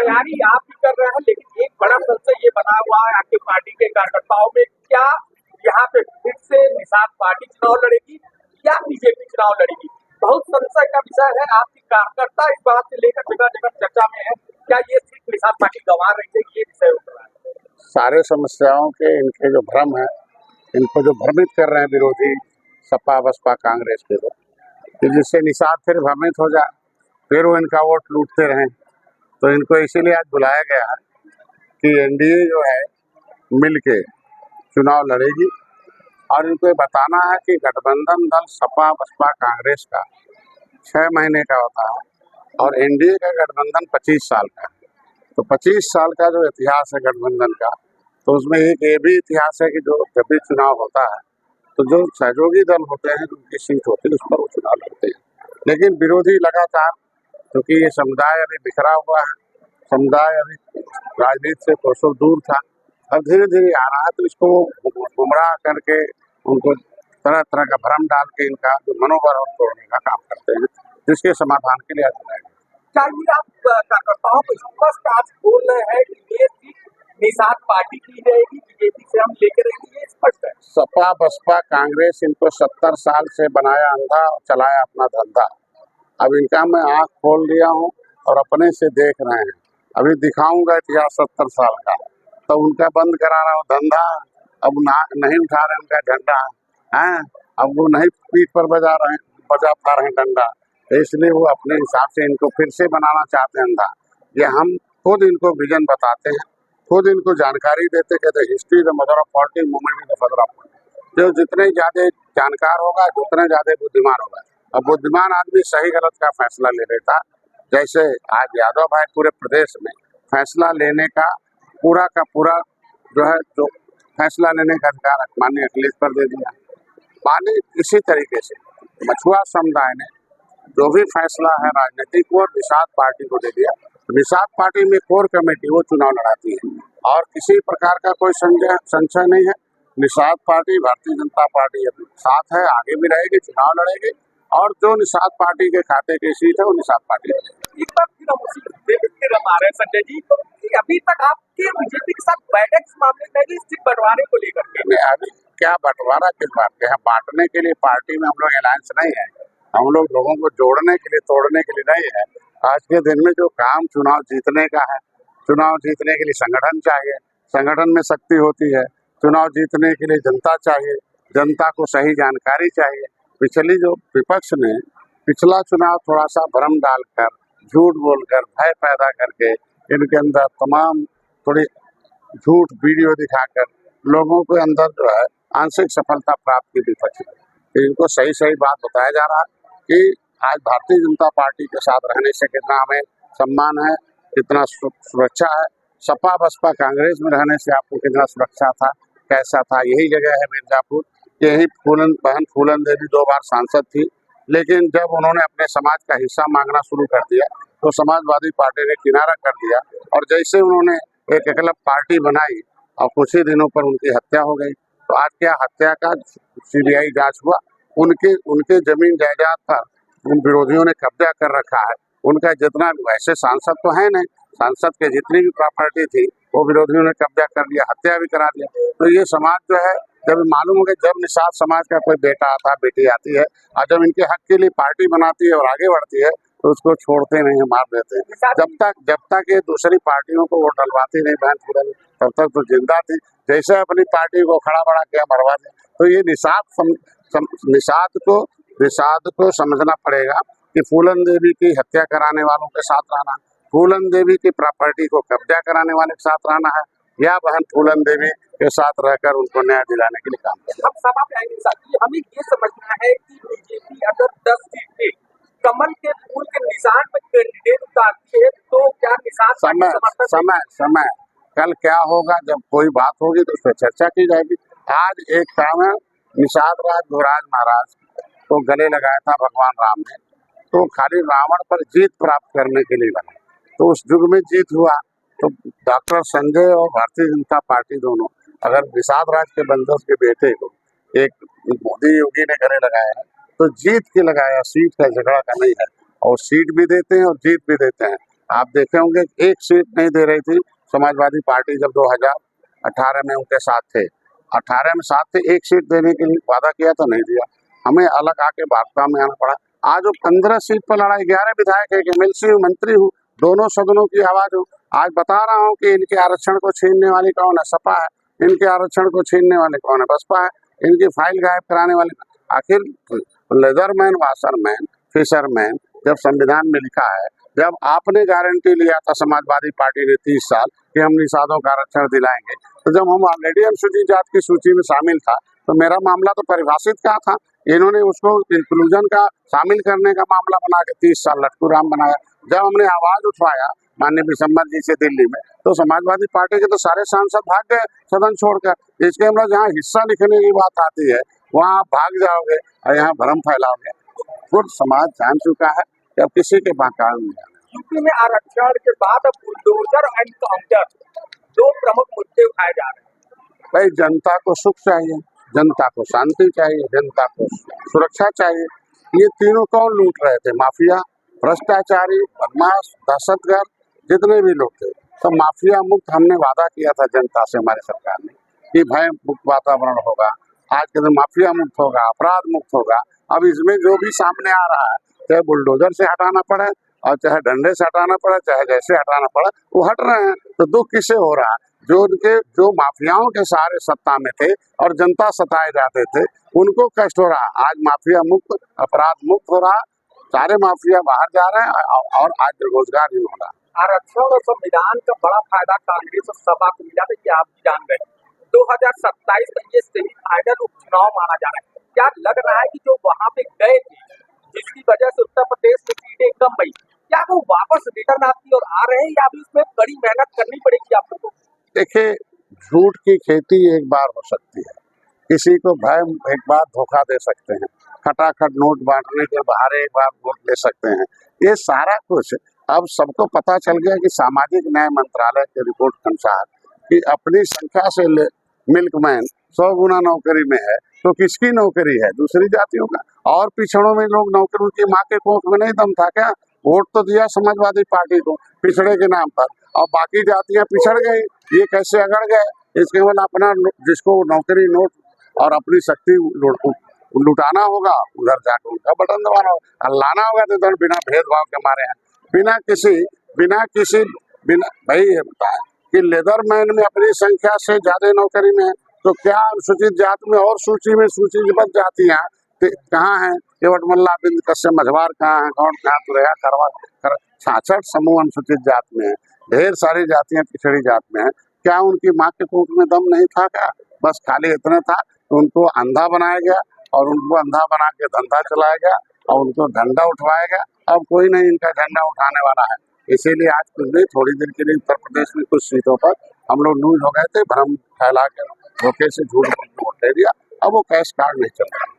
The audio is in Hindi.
तैयारी आप भी कर रहे हैं, लेकिन एक बड़ा संशय ये बना हुआ है आपकी पार्टी के कार्यकर्ताओं में, क्या यहाँ पे फिर से निषाद पार्टी चुनाव लड़ेगी या बीजेपी चुनाव लड़ेगी? बहुत संशय का विषय है। आपके कार्यकर्ता इस बात से लेकर जगह जगह चर्चा में है, क्या ये सिर्फ निषाद पार्टी गंवा रही है, ये विषय उठ रहा है। सारे समस्याओं के इनके जो भ्रम है, इनको जो भ्रमित कर रहे हैं विरोधी सपा बसपा कांग्रेस के लोग, कि जिससे निषाद फिर भ्रमित हो जाए, फिर वो इनका वोट लूटते रहें। तो इनको इसीलिए आज बुलाया गया है कि एनडीए जो है मिलके चुनाव लड़ेगी और इनको ये बताना है कि गठबंधन दल सपा बसपा कांग्रेस का 6 महीने का होता है और एनडीए का गठबंधन 25 साल का है। तो 25 साल का जो इतिहास है गठबंधन का, तो उसमें एक ये भी इतिहास है कि जो जब भी चुनाव होता है तो जो सहयोगी दल होते हैं, उनकी सीट होती है, उस पर वो चुनाव लड़ते हैं। लेकिन विरोधी लगातार, क्योंकि ये समुदाय अभी बिखरा हुआ है, समुदाय अभी राजनीति से कोसों दूर था, अब धीरे धीरे आ रहा है, तो इसको गुमराह करके उनको तरह तरह का भ्रम डाल के इनका जो मनोबल है तोड़ने का काम करते हैं, जिसके समाधान के लिए आज बुलाया। चाहिए आप कार्यकर्ताओं को स्पष्ट आज बोल रहे हैं कि ये सीट निषाद पार्टी की रहेगी, बीजेपी से हम लेकर रहेंगे, ये स्पष्ट है। सपा बसपा कांग्रेस इनको 70 साल से बनाया अंधा और चलाया अपना धंधा। अब इनका मैं आंख खोल दिया हूँ और अपने से देख रहे हैं। अभी दिखाऊंगा इतिहास 70 साल का, तो उनका बंद करा रहा हूँ धंधा। अब नहीं उठा रहे उनका झंडा है, अब वो नहीं पीठ पर बजा पा रहे हैं डंडा, तो इसलिए वो अपने हिसाब से इनको फिर से बनाना चाहते हैं अंधा। ये हम खुद इनको विजन बताते हैं, खुद इनको जानकारी देते, कहते history the mother of politics, movement is the father of politics. जो जितने ज्यादा जानकार होगा उतने ज्यादा बुद्धिमान होगा। अब बुद्धिमान आदमी सही गलत का फैसला ले लेता, जैसे आज यादव भाई पूरे प्रदेश में फैसला लेने का पूरा जो है जो फैसला लेने का अधिकार माननीय अखिलेश पर दे दिया। माने इसी तरीके से मछुआ समुदाय ने जो भी फैसला है राजनीतिक वो निषाद पार्टी को दे दिया। निषाद पार्टी में कोर कमेटी वो चुनाव लड़ाती है और किसी प्रकार का कोई संशय नहीं है। निषाद पार्टी भारतीय जनता पार्टी अपने साथ है, आगे भी रहेगी, चुनाव लड़ेगी और जो निषाद पार्टी के खाते की सीट है वो निषाद पार्टी लड़ेगी। एक बार फिर हम आ रहे हैं संजय जी, कि अभी तक आपके बीजेपी के साथ बैठक इस मामले में सीट बंटवारे को लेकर के, अभी क्या बंटवारा किस बात के है? बांटने के लिए पार्टी में हम लोग अलायंस नहीं है, हम लोग लोगों को जोड़ने के लिए तोड़ने के लिए नहीं है। आज के दिन में जो काम चुनाव जीतने का है, चुनाव जीतने के लिए संगठन चाहिए, संगठन में शक्ति होती है। चुनाव जीतने के लिए जनता चाहिए, जनता को सही जानकारी चाहिए। पिछली जो विपक्ष ने पिछला चुनाव थोड़ा सा भ्रम डालकर, झूठ बोलकर, भय पैदा करके इनके अंदर तमाम थोड़ी झूठ वीडियो दिखाकर लोगों के अंदर जो है आंशिक सफलता प्राप्त की विपक्ष है। तो इनको सही सही बात बताया जा रहा है कि आज भारतीय जनता पार्टी के साथ रहने से कितना हमें सम्मान है, कितना सुरक्षा है। सपा बसपा कांग्रेस में रहने से आपको कितना सुरक्षा था, कैसा था। यही जगह है मिर्जापुर, यही बहन फूलन देवी 2 बार सांसद थी, लेकिन जब उन्होंने अपने समाज का हिस्सा मांगना शुरू कर दिया तो समाजवादी पार्टी ने किनारा कर दिया और जैसे उन्होंने एक एकलव्य पार्टी बनाई और कुछ ही दिनों पर उनकी हत्या हो गई। तो आज क्या हत्या का सीबीआई जांच हुआ, उनके जमीन जायदाद पर उन विरोधियों ने कब्जा कर रखा है। उनका जितना वैसे सांसद तो है नहीं, सांसद के जितनी भी प्रॉपर्टी थी वो विरोधियों ने कब्जा कर लिया, हत्या भी करा दिया। तो ये समाज जो है जब मालूम हो गया, जब निषाद समाज का कोई बेटा आता है, बेटी आती है और जब इनके हक के लिए पार्टी बनाती है और आगे बढ़ती है तो उसको छोड़ते नहीं, मार देते हैं। जब तक ये दूसरी पार्टियों को वोट डलवाती नहीं बहन फूलन, तब तक तो जिंदा थी। जैसे अपनी पार्टी को खड़ा बड़ा किया, मरवा दिया। तो ये निषाद को समझना पड़ेगा कि फूलन देवी की हत्या कराने वालों के साथ रहना, फूलन देवी की प्रॉपर्टी को कब्जा कराने वाले के साथ रहना है, या बहन फूलन देवी के साथ रहकर उनको न्याय दिलाने के लिए काम करना। अब सभा में आएंगे साथी, हमें ये समझना है कि बीजेपी अगर 10 सीटें कमल के फूल के निशान पर कैंडिडेट उतारती है तो क्या निषाद समय कल क्या होगा, जब कोई बात होगी तो उस पर चर्चा की जाएगी। आज एक काम है, निषाद राज महाराज को गले लगाया था भगवान राम ने, तो खाली रावण पर जीत प्राप्त करने के लिए बने। तो उस युग में जीत हुआ तो डॉक्टर संजय और भारतीय जनता पार्टी दोनों अगर निषाद राज के बंदों के बेटे को एक मोदी योगी ने गले लगाया है तो जीत के लगाया, सीट का झगड़ा का नहीं है। और सीट भी देते हैं और जीत भी देते हैं। आप देखे होंगे एक सीट नहीं दे रही थी समाजवादी पार्टी जब 2018 में उनके साथ थे। 18 में साथ थे, एक सीट देने के लिए वादा किया तो नहीं दिया, हमें अलग आके भाजपा में आना पड़ा। आज वो 15 सीट पर लड़ाई, 11 विधायक है, एमएलसी हूँ, मंत्री हूँ, दोनों सदनों की आवाज हूँ। आज बता रहा हूँ कि इनके आरक्षण को छीनने वाली कौन है? सपा है। इनके आरक्षण को छीनने वाले कौन है? बसपा है। इनकी फाइल गायब कराने वाले आखिर लेदरमैन, वाशरमैन, फिशरमैन जब संविधान में लिखा है, जब आपने गारंटी लिया था समाजवादी पार्टी ने 30 साल कि हम निषादों का आरक्षण दिलाएंगे, तो जब हम ऑलरेडी अनुसूचित जाति की सूची में शामिल था तो मेरा मामला तो परिभाषित का था। इन्होंने उसको इंक्लूजन का शामिल करने का मामला बना के 30 साल लटकू राम बनाया। जब हमने आवाज उठवाया माननीय विशंबर जी से दिल्ली में, तो समाजवादी पार्टी के तो सारे सांसद भाग गए सदन छोड़कर। इसके मतलब जहाँ हिस्सा लिखने की बात आती है वहाँ आप भाग जाओगे और यहाँ भ्रम फैलाओगे। खुद समाज जान चुका है कि अब किसी के बहकावे में जाना। यूपी में आरक्षण के बाद अब बुलडोजर एंड काउंटर दो प्रमुख मुद्दे उठाए जा रहे हैं। भाई जनता को सुख चाहिए, जनता को शांति चाहिए, जनता को सुरक्षा चाहिए। ये तीनों कौन लूट रहे थे? माफिया, भ्रष्टाचारी, बदमाश, दहशतगर्द, जितने भी लोग थे तो माफिया मुक्त हमने वादा किया था जनता से हमारी सरकार ने कि भय मुक्त वातावरण होगा, आज के दिन माफिया मुक्त होगा, अपराध मुक्त होगा। अब इसमें जो भी सामने आ रहा है, चाहे बुलडोजर से हटाना पड़े और चाहे डंडे से हटाना पड़े, चाहे जैसे हटाना पड़े, वो हट रहे हैं। तो दुख किसे हो रहा है? जो माफियाओं के सहारे सत्ता में थे और जनता सताए जाते थे, उनको कष्ट हो रहा। आज माफिया मुक्त, अपराध मुक्त हो रहा, सारे माफिया बाहर जा रहे हैं और आज रोजगार भी हो रहा। आरक्षण और संविधान का बड़ा फायदा कांग्रेस और सपा को मिला था, कि आप भी जान गए 2027 में ये सेमीफाइनल उपचुनाव माना जा रहा है। क्या लग रहा है कि जो वहां पे गए थे, जिसकी वजह से उत्तर प्रदेश में सीटें कम गई, क्या वो वापस रिटर्न आपकी ओर आ रहे हैं या अभी उसमें बड़ी मेहनत करनी पड़ेगी आप लोगों को? देखिए, झूठ की खेती एक बार हो सकती है, किसी को भय एक बार धोखा दे सकते हैं, खटाखट नोट बांटने के बहाने एक बार वोट ले सकते हैं। ये सारा कुछ अब सबको पता चल गया कि सामाजिक न्याय मंत्रालय की रिपोर्ट के अनुसार कि अपनी संख्या से मिल्कमैन 100 गुना नौकरी में है, तो किसकी नौकरी है? दूसरी जातियों का। और पिछड़ों में लोग नौकरी, उनकी माँ के कोख में नहीं दम था क्या? वोट तो दिया समाजवादी पार्टी को पिछड़े के नाम पर, और बाकी जातियां पिछड़ गई। ये कैसे अगड़ गए? इसके केवल अपना जिसको नौकरी, नोट और अपनी शक्ति लुटाना होगा, उधर जाकर उनका बटन दबाना होगा, लाना होगा तो इधर बिना भेदभाव के मारे हैं, बिना किसी भाई ये बताए कि लेदरमैन में अपनी संख्या से ज्यादा नौकरी में है, तो क्या अनुसूचित जाति में और सूची में सूचीबद्ध जातियां कहाँ हैं? केवटमल्ला, बिंद, कश्यप, मझवार कहाँ है? कौन कहाँ? तुरैया, करवा, 66 समूह अनुसूचित जाति में है, ढेर सारी जातियां पिछड़ी जाति में है। क्या उनकी माँ के कोख में दम नहीं था क्या? बस खाली इतना था कि उनको अंधा बनाया गया और उनको अंधा बना के धंधा चलाया गया और उनको झंडा उठवाया गया। अब कोई नहीं इनका झंडा उठाने वाला है। इसीलिए आज कुछ नहीं, थोड़ी देर के लिए उत्तर प्रदेश में कुछ सीटों पर हम लोग लूज हो गए थे, भ्रम फैला के धोखे से झूठ बोल के वोट दे दिया। अब वो कैश कार्ड नहीं चल रहा।